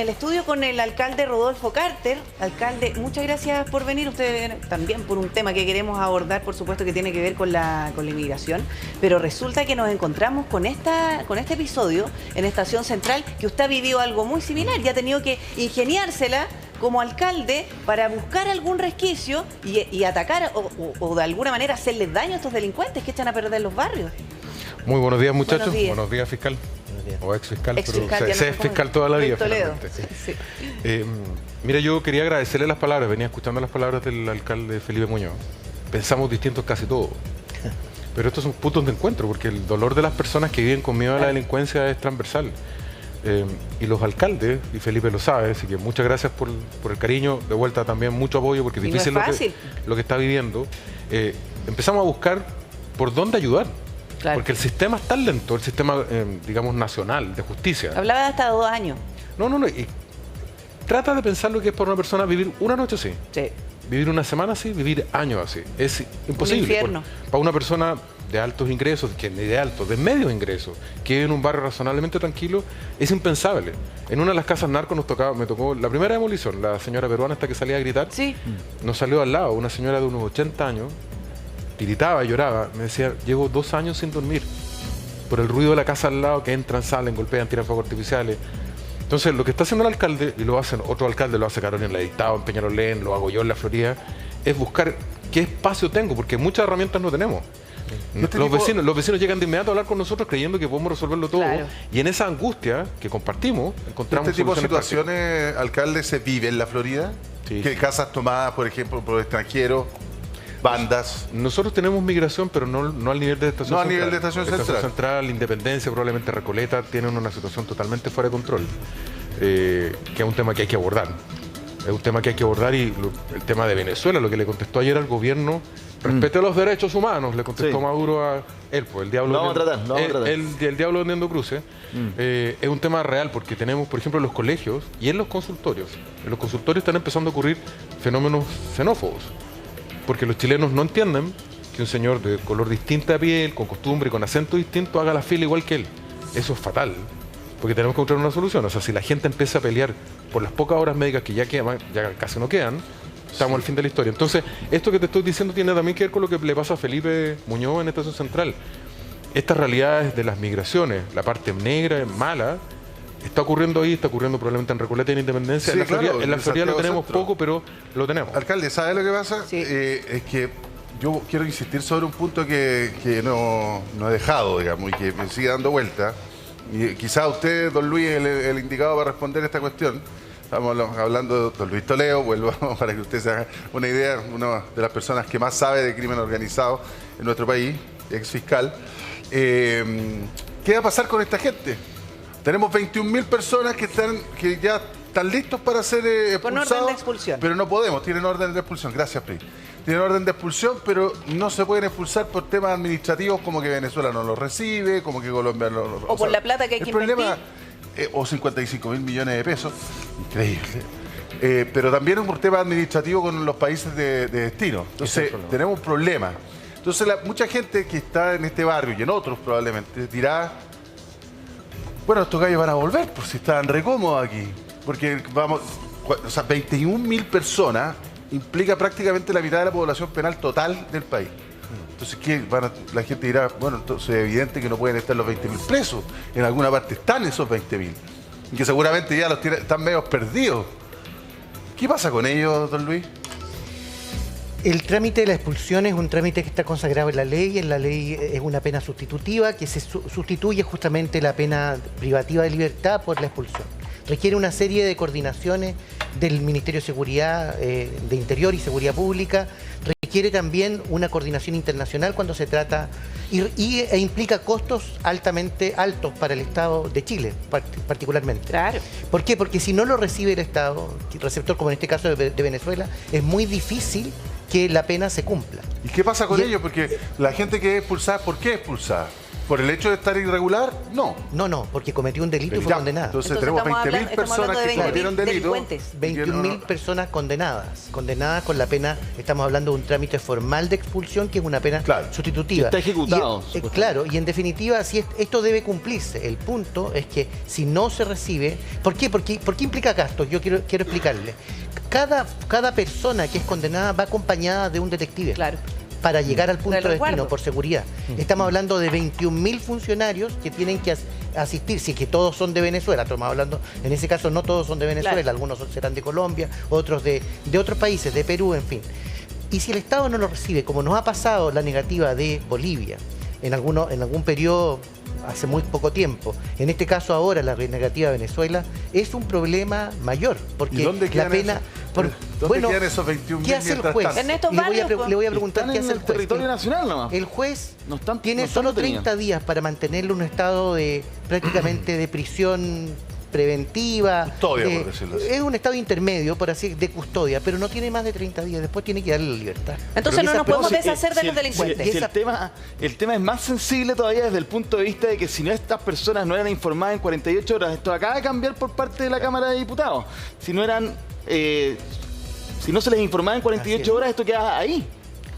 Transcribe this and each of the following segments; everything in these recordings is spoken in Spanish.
el estudio con el alcalde Rodolfo Carter. Alcalde, muchas gracias por venir. Usted también por un tema que queremos abordar, por supuesto, que tiene que ver con la inmigración. Pero resulta que nos encontramos con este episodio en Estación Central, que usted ha vivido algo muy similar y ha tenido que ingeniársela como alcalde para buscar algún resquicio y atacar o de alguna manera hacerles daño a estos delincuentes que echan a perder los barrios. Muy buenos días, muchachos. Buenos días, fiscal. O ex fiscal, pero se es fiscal toda la vida. Sí. Mira, yo quería agradecerle las palabras, venía escuchando las palabras del alcalde Felipe Muñoz. Pensamos distintos casi todos. Pero estos son puntos de encuentro, porque el dolor de las personas que viven con miedo a la delincuencia es transversal. Y los alcaldes, y Felipe lo sabe, así que muchas gracias por el cariño, de vuelta también mucho apoyo, porque es difícil lo que está viviendo. Empezamos a buscar por dónde ayudar. Claro. Porque el sistema es tan lento, el sistema, digamos, nacional de justicia. Hablaba de hasta 2 años. No. Y trata de pensar lo que es para una persona vivir una noche así. Sí. Vivir una semana así, vivir años así. Es imposible. Un infierno. Para una persona de altos ingresos, de medios ingresos, que vive en un barrio razonablemente tranquilo, es impensable. En una de las casas narcos me tocó la primera demolición, la señora peruana hasta que salía a gritar. Sí. Nos salió al lado una señora de unos 80 años, tiritaba, lloraba, me decía, llevo 2 años sin dormir por el ruido de la casa al lado, que entran, salen, golpean, tiran fuegos artificiales. Entonces, lo que está haciendo el alcalde, y lo hacen otro alcalde, lo hace Carolina en la Dictado, en Peñalolén, lo hago yo en la Florida, es buscar qué espacio tengo, porque muchas herramientas no tenemos. Los vecinos llegan de inmediato a hablar con nosotros creyendo que podemos resolverlo todo. Claro. Y en esa angustia que compartimos, encontramos ¿Este tipo de situaciones, alcalde, se vive en la Florida? Sí. ¿Qué casas tomadas, por ejemplo, por extranjeros? Bandas. Nosotros tenemos migración, pero no al nivel de Estación Central. No al nivel de Estación Central. Estación Central, Independencia, probablemente Recoleta, tienen una situación totalmente fuera de control, que es un tema que hay que abordar. Es un tema que hay que abordar y el tema de Venezuela, lo que le contestó ayer al gobierno, respete los derechos humanos, le contestó Maduro a él, pues el diablo. No vamos a tratar. El diablo vendiendo cruces. Es un tema real porque tenemos, por ejemplo, en los colegios y en los consultorios. En los consultorios están empezando a ocurrir fenómenos xenófobos. Porque los chilenos no entienden que un señor de color distinta de piel, con costumbre y con acento distinto, haga la fila igual que él. Eso es fatal, porque tenemos que encontrar una solución. O sea, si la gente empieza a pelear por las pocas horas médicas que ya casi no quedan, estamos al fin de la historia. Entonces, esto que te estoy diciendo tiene también que ver con lo que le pasa a Felipe Muñoz en Estación Central. Estas realidades de las migraciones, la parte negra, mala, está ocurriendo ahí, está ocurriendo probablemente en Recoleta y en Independencia. Sí, en la Florida lo tenemos poco, pero lo tenemos. Alcalde, ¿sabe lo que pasa? Sí. Es que yo quiero insistir sobre un punto que no he dejado, digamos, y que me sigue dando vuelta. Y quizás usted, don Luis, el indicado para responder esta cuestión. Estamos hablando de don Luis Toledo, vuelvo para que usted se haga una idea, una de las personas que más sabe de crimen organizado en nuestro país, ex fiscal. ¿Qué va a pasar con esta gente? Tenemos 21.000 personas que ya están listos para ser expulsados. Con orden de expulsión. Pero no podemos, tienen orden de expulsión. Gracias, Pri. Tienen orden de expulsión, pero no se pueden expulsar por temas administrativos como que Venezuela no los recibe, como que Colombia no los recibe. O por la plata que hay que invertir. O 55.000 millones de pesos. Increíble. Pero también es por tema administrativo con los países de destino. Entonces, tenemos un problema. Entonces, mucha gente que está en este barrio y en otros probablemente dirá... Bueno, estos gallos van a volver, por si estaban re cómodos aquí. Porque vamos, o sea, 21.000 personas implica prácticamente la mitad de la población penal total del país. Entonces, la gente dirá, bueno, entonces es evidente que no pueden estar los 20.000 presos. En alguna parte están esos 20.000. Y que seguramente ya están medio perdidos. ¿Qué pasa con ellos, don Luis? El trámite de la expulsión es un trámite que está consagrado en la ley. En la ley es una pena sustitutiva que se sustituye justamente la pena privativa de libertad por la expulsión. Requiere una serie de coordinaciones del Ministerio de Seguridad, de Interior y Seguridad Pública. Requiere también una coordinación internacional cuando se trata e implica costos altamente altos para el Estado de Chile, particularmente. Claro. ¿Por qué? Porque si no lo recibe el Estado, el receptor, como en este caso de Venezuela, es muy difícil que la pena se cumpla. ¿Y qué pasa con ellos? Porque la gente que es expulsada, ¿por qué es expulsada? por el hecho de estar irregular, no. No, porque cometió un delito y fue Ya, condenada. Entonces tenemos 20.000 personas que cometieron delito. 21.000 personas condenadas con la pena, estamos hablando de un trámite formal de expulsión, que es una pena sustitutiva. Está ejecutado. Claro, y en definitiva, si esto debe cumplirse. El punto es que si no se recibe... ¿Por qué implica gastos? Yo quiero explicarle. Cada persona que es condenada va acompañada de un detective. Claro. Para llegar al punto de destino, resguardo. por seguridad. Estamos hablando de 21.000 funcionarios que tienen que asistir, si es que todos son de Venezuela, estamos hablando, en ese caso no todos son de Venezuela, claro. Algunos serán de Colombia, otros de otros países, de Perú, en fin. Y si el Estado no lo recibe, como nos ha pasado la negativa de Bolivia, en algún periodo hace muy poco tiempo, en este caso ahora la negativa de Venezuela, es un problema mayor, porque ¿Y dónde la pena... ¿Dónde quedan esos 21.000 ¿qué hace el mientras juez? tanto? En estos Le barrios, voy a preguntar Están qué en hace el el juez. territorio nacional nomás. El juez No están- tiene no están solo detenidos. 30 días para mantenerlo en un estado de prácticamente de prisión preventiva. Custodia, por decirlo así. Es un estado intermedio, por así de custodia, pero no tiene más de 30 días. Después tiene que darle la libertad. Entonces Pero no esa nos podemos persona- deshacer de los delincuentes. Si el tema es más sensible todavía desde el punto de vista de que si no estas personas no eran informadas en 48 horas, esto acaba de cambiar por parte de la Cámara de Diputados. Si no eran, si no se les informaba en Así es. 48 horas, esto queda ahí.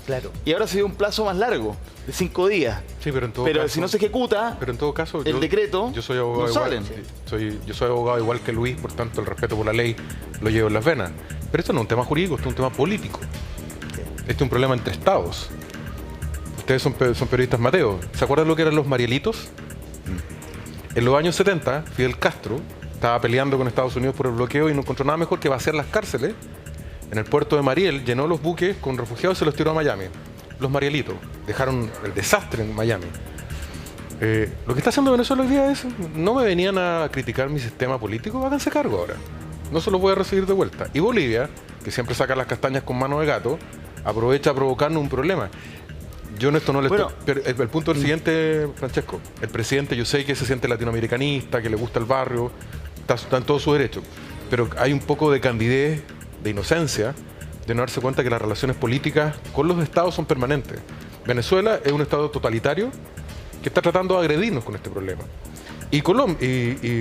Claro. Y ahora se dio un plazo más largo, de 5 días. Sí, pero en todo Pero caso, si no se ejecuta, pero en todo caso, el decreto, yo soy abogado no igual, salen. yo soy abogado igual que Luis, por tanto el respeto por la ley lo llevo en las venas. Pero esto no es un tema jurídico, esto es un tema político. Este es un problema entre estados. Ustedes son periodistas, Mateo. ¿Se acuerdan lo que eran los Marielitos? En los años 70, Fidel Castro estaba peleando con Estados Unidos por el bloqueo y no encontró nada mejor que vaciar las cárceles. En el puerto de Mariel llenó los buques con refugiados y se los tiró a Miami. Los Marielitos dejaron el desastre en Miami. Lo que está haciendo Venezuela hoy día es, no me venían a criticar mi sistema político, háganse cargo ahora. No se los voy a recibir de vuelta. Y Bolivia, que siempre saca las castañas con mano de gato, aprovecha a provocarnos un problema. Yo en esto no le Bueno. estoy... Pero el punto es el siguiente, Francesco. El presidente, yo sé que se siente latinoamericanista, que le gusta el barrio, está en todo su derecho. Pero hay un poco de candidez, de inocencia, de no darse cuenta que las relaciones políticas con los estados son permanentes. Venezuela es un estado totalitario que está tratando de agredirnos con este problema. Y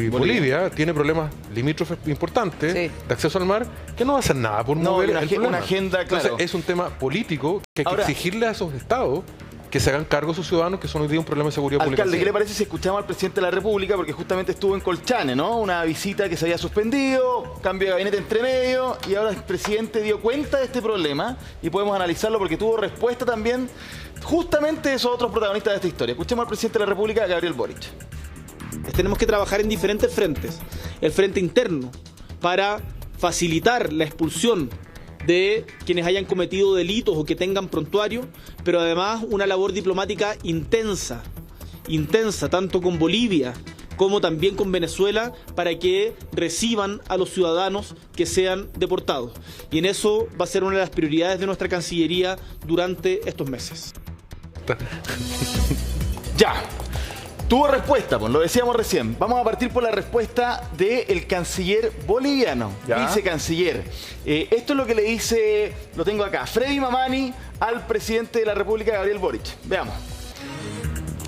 Bolivia tiene problemas limítrofes importantes Sí. de acceso al mar que no va a hacer nada por No, mover una el agen- problema. una agenda, claro. Entonces, es un tema político que hay que Ahora- exigirle a esos estados que se hagan cargo a sus ciudadanos, que son hoy día un problema de seguridad pública. Alcalde, ¿qué le parece si escuchamos al presidente de la República? Porque justamente estuvo en Colchane, ¿no? Una visita que se había suspendido, cambio de gabinete entre medio, y ahora el presidente dio cuenta de este problema y podemos analizarlo porque tuvo respuesta también justamente de esos otros protagonistas de esta historia. Escuchemos al presidente de la República, Gabriel Boric. Tenemos que trabajar en diferentes frentes. El frente interno, para facilitar la expulsión de quienes hayan cometido delitos o que tengan prontuario, pero además una labor diplomática intensa, tanto con Bolivia como también con Venezuela, para que reciban a los ciudadanos que sean deportados. Y en eso va a ser una de las prioridades de nuestra Cancillería durante estos meses. Ya. Tuvo respuesta, pues, lo decíamos recién. Vamos a partir por la respuesta del canciller boliviano, Ya. vicecanciller. Esto es lo que le dice, lo tengo acá, Freddy Mamani al presidente de la República, Gabriel Boric. Veamos.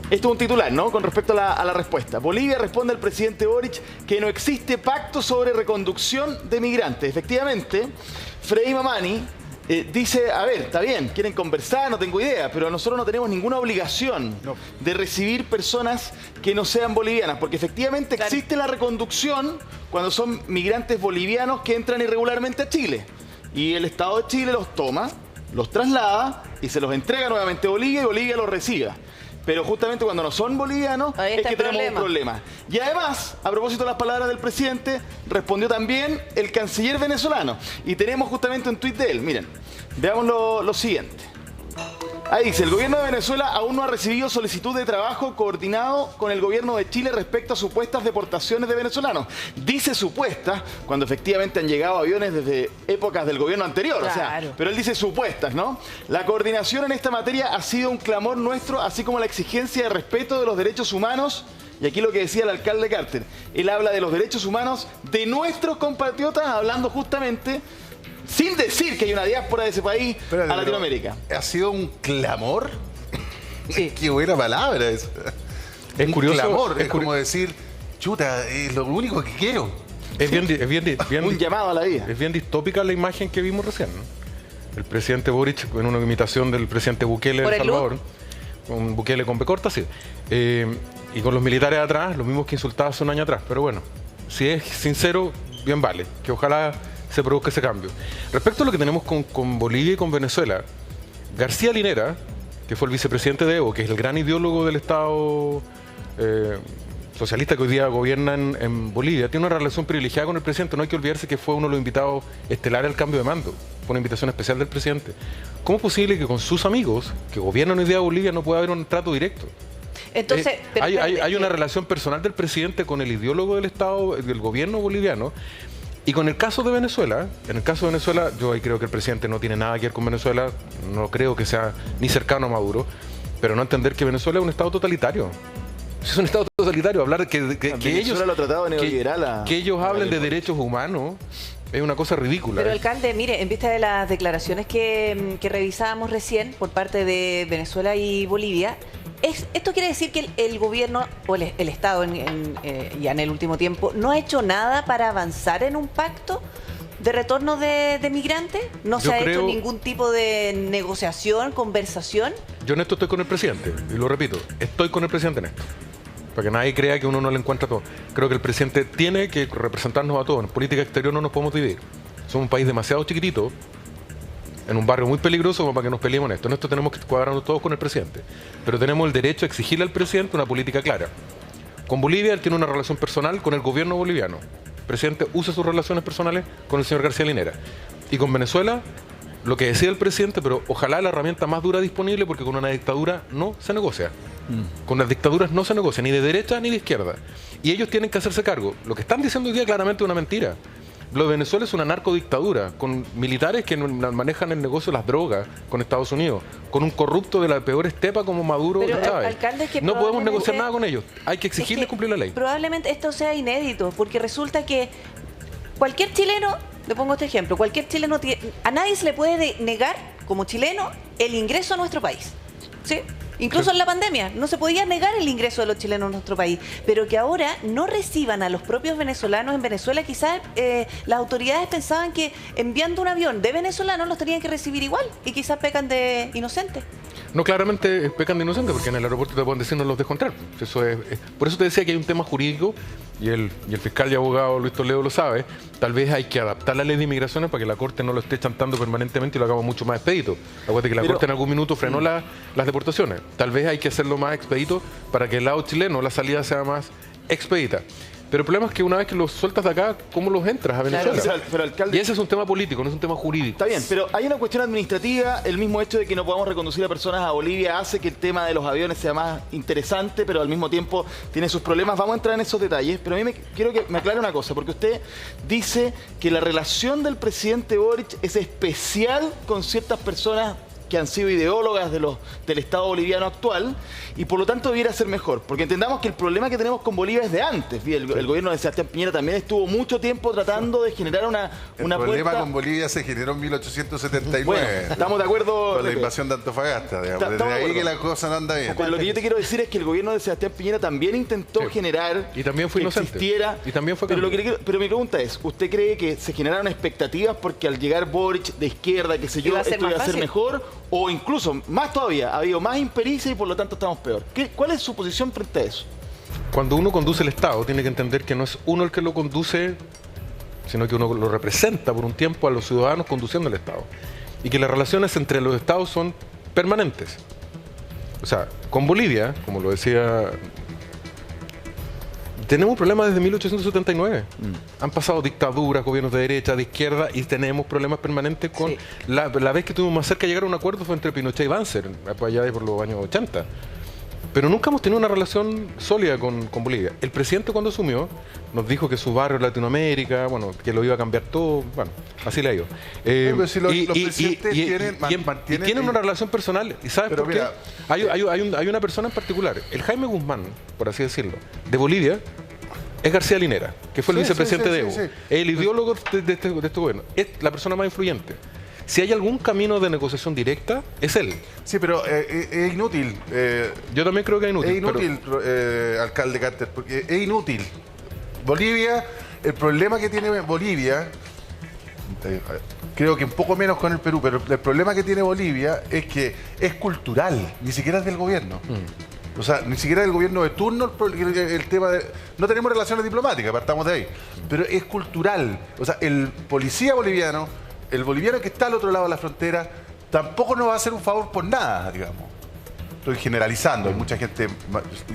Esto es un titular, ¿no? Con respecto a la respuesta. Bolivia responde al presidente Boric que no existe pacto sobre reconducción de migrantes. Efectivamente, Freddy Mamani dice, a ver, está bien, quieren conversar, no tengo idea, pero nosotros no tenemos ninguna obligación de recibir personas que no sean bolivianas, porque efectivamente existe la reconducción cuando son migrantes bolivianos que entran irregularmente a Chile. Y el Estado de Chile los toma, los traslada y se los entrega nuevamente a Bolivia y Bolivia los reciba. Pero justamente cuando no son bolivianos Ahí es está que el tenemos un problema. Y además, a propósito de las palabras del presidente, respondió también el canciller venezolano. Y tenemos justamente un tuit de él. Miren, veamos lo siguiente. Ahí dice, el gobierno de Venezuela aún no ha recibido solicitud de trabajo coordinado con el gobierno de Chile respecto a supuestas deportaciones de venezolanos. Dice supuestas cuando efectivamente han llegado aviones desde épocas del gobierno anterior. O sea, Claro. pero él dice supuestas, ¿no? La coordinación en esta materia ha sido un clamor nuestro, así como la exigencia de respeto de los derechos humanos. Y aquí lo que decía el alcalde Carter, él habla de los derechos humanos de nuestros compatriotas, hablando justamente, sin decir que hay una diáspora de ese país Espérate, a Latinoamérica. ¿Ha sido un clamor? Sí. Qué buena palabra eso. Es curioso. Clamor, es como decir, chuta, es lo único que quiero. Es bien Un llamado a la vida. Es bien distópica la imagen que vimos recién, ¿no? El presidente Boric en una imitación del presidente Bukele de El Salvador. Un Bukele con B corta, sí. Y con los militares atrás, los mismos que insultaba hace un año atrás. Pero bueno, si es sincero, bien vale. Que ojalá se produzca ese cambio. Respecto a lo que tenemos con Bolivia y con Venezuela, García Linera, que fue el vicepresidente de Evo, que es el gran ideólogo del Estado socialista que hoy día gobierna en Bolivia, tiene una relación privilegiada con el presidente. No hay que olvidarse que fue uno de los invitados estelares al cambio de mando. Fue una invitación especial del presidente. ¿Cómo es posible que con sus amigos, que gobiernan hoy día Bolivia, no pueda haber un trato directo? Entonces, hay una relación personal del presidente con el ideólogo del Estado, del gobierno boliviano. Y con el caso de Venezuela, en el caso de Venezuela, yo ahí creo que el presidente no tiene nada que ver con Venezuela, no creo que sea ni cercano a Maduro, pero no entender que Venezuela es un Estado totalitario. Si es un Estado totalitario, hablar que ellos, lo ha tratado de neoliberal que ellos hablen de derechos humanos es una cosa ridícula. Pero alcalde, mire, en vista de las declaraciones que revisábamos recién por parte de Venezuela y Bolivia, esto quiere decir que el gobierno o el Estado ya en el último tiempo no ha hecho nada para avanzar en un pacto de retorno de migrantes. No se ha hecho ningún tipo de negociación, conversación. Yo en esto estoy con el presidente, y lo repito, estoy con el presidente en esto. Para que nadie crea que uno no le encuentra todo. Creo que el presidente tiene que representarnos a todos. En política exterior no nos podemos dividir. Somos un país demasiado chiquitito, en un barrio muy peligroso como para que nos peleemos en esto. En esto tenemos que cuadrarnos todos con el presidente. Pero tenemos el derecho a exigirle al presidente una política clara. Con Bolivia él tiene una relación personal con el gobierno boliviano. El presidente usa sus relaciones personales con el señor García Linera. Y con Venezuela, lo que decía el presidente, pero ojalá la herramienta más dura disponible, porque con una dictadura no se negocia. Con las dictaduras no se negocia, ni de derecha ni de izquierda. Y ellos tienen que hacerse cargo. Lo que están diciendo hoy día claramente es una mentira. Lo de Venezuela es una narcodictadura, con militares que manejan el negocio de las drogas con Estados Unidos, con un corrupto de la peor estepa como Maduro y Chávez. Alcalde, que no podemos negociar nada con ellos. Hay que exigirles cumplir la ley. Probablemente esto sea inédito, porque resulta que cualquier chileno, le pongo este ejemplo, cualquier chileno, a nadie se le puede negar, como chileno, el ingreso a nuestro país. ¿Sí? Incluso en la pandemia no se podía negar el ingreso de los chilenos a nuestro país, pero que ahora no reciban a los propios venezolanos en Venezuela. Quizás las autoridades pensaban que enviando un avión de venezolanos los tenían que recibir igual y quizás pecan de inocentes. No, claramente pecan de inocentes, porque en el aeropuerto te pueden decir no los dejo entrar. Por eso te decía que hay un tema jurídico, y el fiscal y abogado Luis Toledo lo sabe. Tal vez hay que adaptar la ley de inmigraciones para que la Corte no lo esté chantando permanentemente y lo hagamos mucho más expedito. Acuérdate que la Corte en algún minuto frenó las deportaciones. Tal vez hay que hacerlo más expedito para que el lado chileno la salida sea más expedita. Pero el problema es que una vez que los sueltas de acá, ¿cómo los entras a Venezuela? Claro, pero alcalde, y ese es un tema político, no es un tema jurídico. Está bien, pero hay una cuestión administrativa. El mismo hecho de que no podamos reconducir a personas a Bolivia hace que el tema de los aviones sea más interesante, pero al mismo tiempo tiene sus problemas. Vamos a entrar en esos detalles, pero a mí quiero que me aclare una cosa, porque usted dice que la relación del presidente Boric es especial con ciertas personas que han sido ideólogas del Estado boliviano actual, y por lo tanto debiera ser mejor. Porque entendamos que el problema que tenemos con Bolivia es de antes. El gobierno de Sebastián Piñera también estuvo mucho tiempo tratando de generar una El problema con Bolivia se generó en 1879. Bueno, estamos de acuerdo. Con la invasión de Antofagasta, digamos. Desde ahí que la cosa no anda bien. Pero lo que yo te quiero decir es que el gobierno de Sebastián Piñera también intentó generar y también fue inocente. Existiera. Y también fue pero mi pregunta es, ¿usted cree que se generaron expectativas porque al llegar Boric de izquierda, qué sé yo, esto iba a ser mejor? O incluso, más todavía, ha habido más impericia y por lo tanto estamos peor. ¿Cuál es su posición frente a eso? Cuando uno conduce el Estado, tiene que entender que no es uno el que lo conduce, sino que uno lo representa por un tiempo a los ciudadanos conduciendo el Estado. Y que las relaciones entre los Estados son permanentes. O sea, con Bolivia, como lo decía, tenemos problemas desde 1879. Han pasado dictaduras, gobiernos de derecha, de izquierda, y tenemos problemas permanentes con... Sí. La vez que estuvimos más cerca de llegar a un acuerdo fue entre Pinochet y Banzer, allá por los años 80. Pero nunca hemos tenido una relación sólida con Bolivia. El presidente, cuando asumió, nos dijo que su barrio en Latinoamérica, bueno, que lo iba a cambiar todo. Bueno, así le ha ido. Pero si los presidentes tienen una relación personal. ¿Y sabes por qué? Hay una persona en particular, el Jaime Guzmán, por así decirlo, de Bolivia, es García Linera, que fue el vicepresidente de Evo. El ideólogo de este gobierno. Es la persona más influyente. Si hay algún camino de negociación directa, es él. Sí, pero es inútil. Yo también creo que es inútil. Es inútil, alcalde Carter, porque es inútil. Bolivia, el problema que tiene Bolivia, creo que un poco menos con el Perú, pero el problema que tiene Bolivia es que es cultural, ni siquiera es del gobierno. O sea, ni siquiera del gobierno de turno el tema de... No tenemos relaciones diplomáticas, partamos de ahí. Pero es cultural. O sea, el policía boliviano, el boliviano que está al otro lado de la frontera, tampoco nos va a hacer un favor por nada, digamos. Estoy generalizando, hay mucha gente...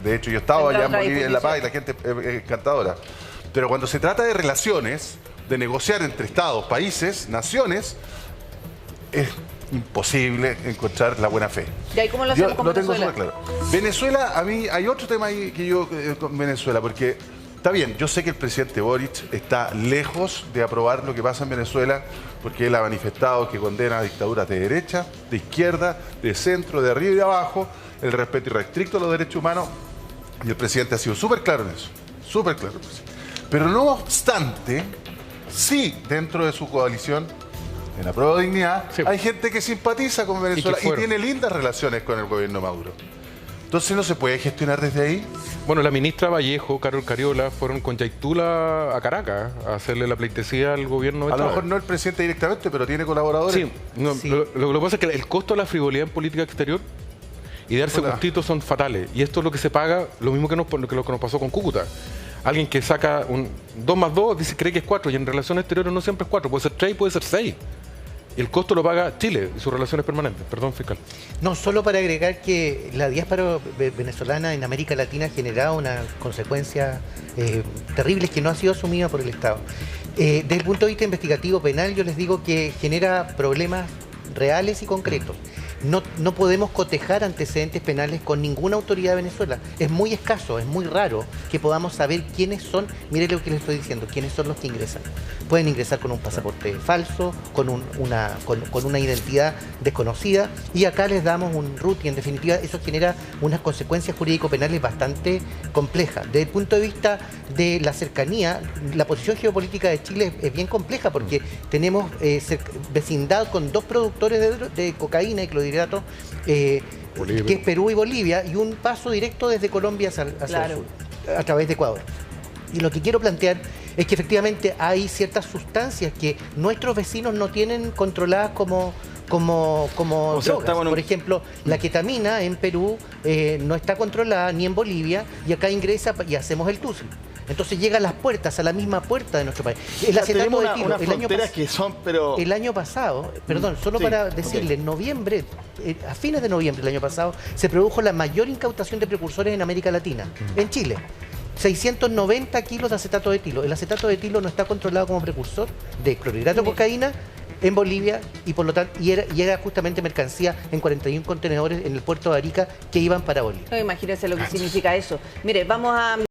De hecho, yo he estado allá en Bolivia, en La Paz, y la gente es encantadora. Pero cuando se trata de relaciones, de negociar entre estados, países, naciones, es imposible encontrar la buena fe. ¿Y ahí cómo lo hacemos con lo tengo Venezuela? súper claro. Venezuela, a mí hay otro tema ahí que yo con Venezuela, porque está bien, yo sé que el presidente Boric está lejos de aprobar lo que pasa en Venezuela, porque él ha manifestado que condena a dictaduras de derecha, de izquierda, de centro, de arriba y de abajo, el respeto irrestricto a los derechos humanos, y el presidente ha sido súper claro en eso, súper claro. Pero no obstante, sí, dentro de su coalición, en la Prueba de Dignidad, sí, hay gente que simpatiza con Venezuela y tiene lindas relaciones con el gobierno Maduro. Entonces, ¿no se puede gestionar desde ahí? Bueno, la ministra Vallejo, Carol Cariola, fueron con Yaitula a Caracas a hacerle la pleitesía al gobierno de A lo Chávez. mejor no el presidente directamente, pero tiene colaboradores. Sí, no, Sí. Lo que pasa es que el costo de la frivolidad en política exterior y darse gustitos son fatales. Y esto es lo que se paga, lo mismo que lo que nos pasó con Cúcuta. Alguien que saca un 2 más 2, dice, cree que es 4, y en relaciones exteriores no siempre es 4, puede ser 3, puede ser 6. Y el costo lo paga Chile y sus relaciones permanentes. Perdón, fiscal. No, solo para agregar que la diáspora venezolana en América Latina ha generado unas consecuencias terribles que no ha sido asumida por el Estado. Desde el punto de vista investigativo penal, yo les digo que genera problemas reales y concretos. No podemos cotejar antecedentes penales con ninguna autoridad de Venezuela. Es muy escaso, es muy raro que podamos saber quiénes son, mire lo que les estoy diciendo, quiénes son los que ingresan. Pueden ingresar con un pasaporte falso, con una identidad desconocida, y acá les damos un root, y en definitiva eso genera unas consecuencias jurídico-penales bastante complejas. Desde el punto de vista de la cercanía, la posición geopolítica de Chile es bien compleja, porque tenemos vecindad con 2 productores de cocaína y clorhidrato, que es Perú y Bolivia, y un paso directo desde Colombia hacia el sur, a través de Ecuador. Y lo que quiero plantear es que efectivamente hay ciertas sustancias que nuestros vecinos no tienen controladas como drogas. Por ejemplo, la ketamina en Perú no está controlada ni en Bolivia, y acá ingresa y hacemos el TUSI. Entonces llega a las puertas, a la misma puerta de nuestro país. El acetato de tilo, unas fronteras que son, pero... El año pasado, perdón, solo sí, para decirle, en noviembre, a fines de noviembre del año pasado, se produjo la mayor incautación de precursores en América Latina, en Chile. 690 kilos de acetato de tilo. El acetato de tilo no está controlado como precursor de clorhidrato de cocaína en Bolivia, y por lo tanto llega justamente mercancía en 41 contenedores en el puerto de Arica que iban para Bolivia. No, imagínense lo que significa eso. Mire, vamos a...